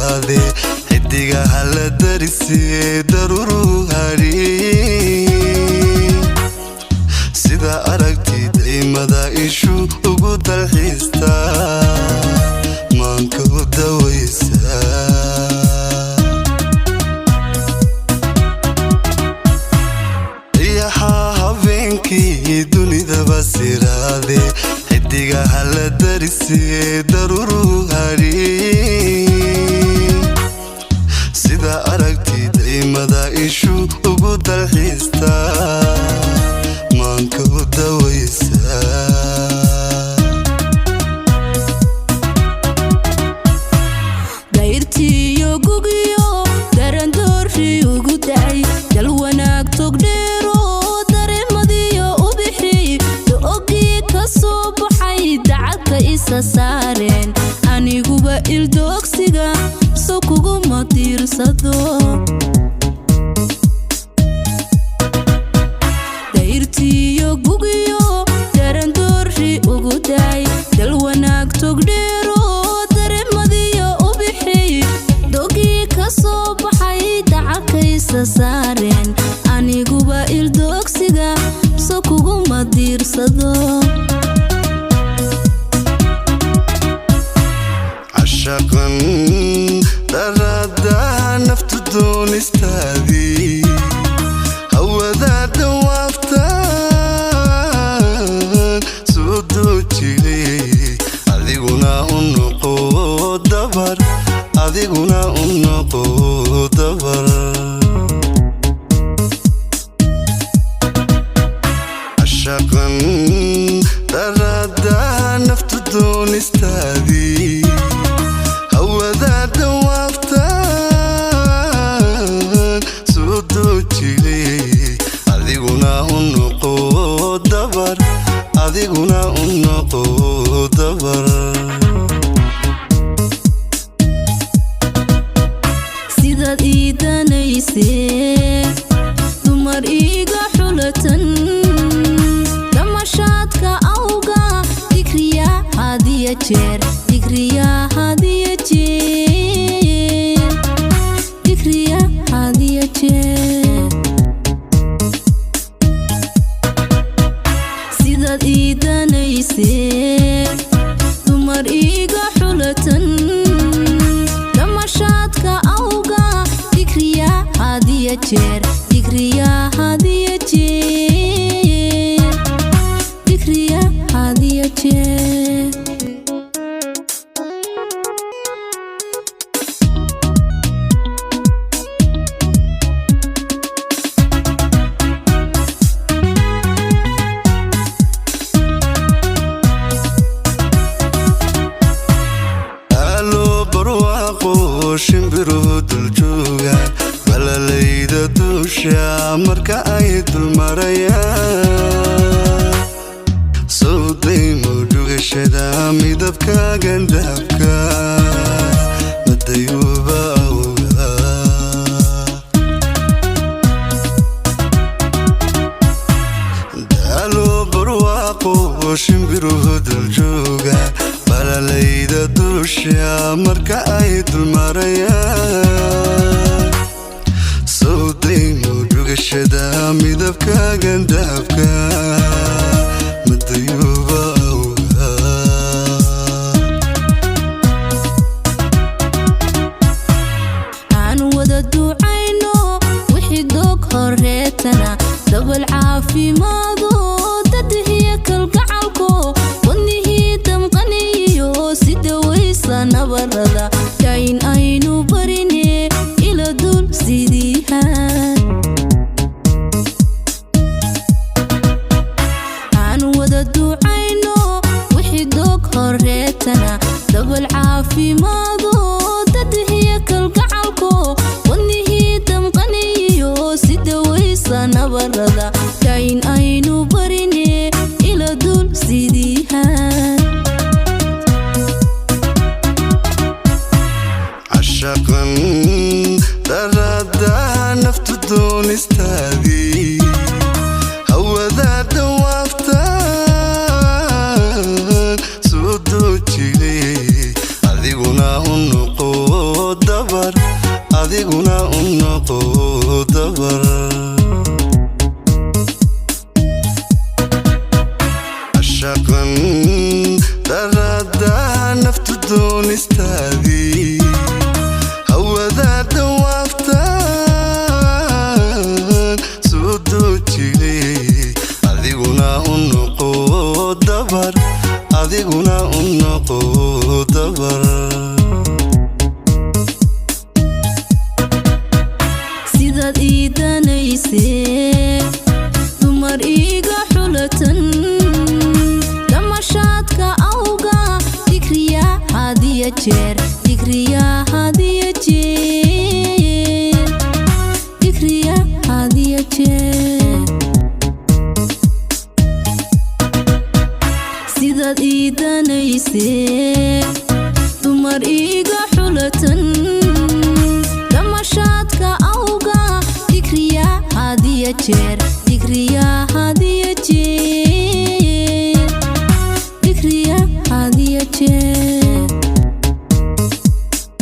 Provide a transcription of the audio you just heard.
sirade xidiga hala darise daruru hari sida aragtid imada ishu ugu dalxiista maanka u dawaysa habeenkii dunida sirade xidiga hala darise daruru hari sida aragtid imada ishu ugu dalxiista maanka u dawaysa dayrtiyo gugiyo darandoorshi ugu dacay dal wanaag togdheero dareemadiyo u bixi doogii ka soo baxay dacadka isa saareen aniguba ildoogsiga soo kuguma tiirsado dayrtiyo gugiyo darandoorshi ugu dacay dal wanaag togdheero dareemadiyo u bixi doogii ka soo baxay dacadka isa saareen aniguba ildoogsiga soo kuguma tiirsado عشقاً درادها نفط دون استاذي هو ذا دوافتان سودو تشيلي أذيقنا النقود دبر أذيقنا النقود دبر عشقاً درادها نفط دون استاذي هو ذا دوافتان سودو تشيلي أذيقنا النقود دبر أذيقنا النقود دبر sidaad ii danaysee dumar iiga xulatan damashaadka awga digriya hadiya jeer digriya hadiya jeer digriya hadiya jeer sidaad ii danaysee dumar iiga xulatan damashaadka awga digriya hadiya jeer digriya hadiya jeer digriya hadiya jeer shimbiro dul jooga balalayda dusha marka ay dul marayaan soo daymo dhugashada midabkaaga dahabka madayuuba awga daalo barwaaqo shimbiro dul jooga balalayda dusha marka ay dul marayaan soo daymo dhugashada midabkaaga dahabka madayuuba awga aan wada ducayno wixii doog horeetana dabal caafimaado dadihiya kalgacalko wadnihii damqaniyo si dawaysa nabarada dayn aynu barine ila dul sidiihaan aan wada ducayno wixii doog horeetana dabal caafimaado dadihiya kalgacalko wadnihii damqaniyo si dawaysa nabarada dayn aynu barine ila dul sidiihaan عشقاً درادها نفط دون استاذي هو ذا دوافتان سودو تشيلي أذيقنا النقود sidaad ii danaysee dumar iiga xulatan damashaadka awga digriya hadiya jeer digriya hadiya jeer digriya hadiya jeer sidaad ii danaysee dumar iiga xulatan damashaadka awga digriya hadiya jeer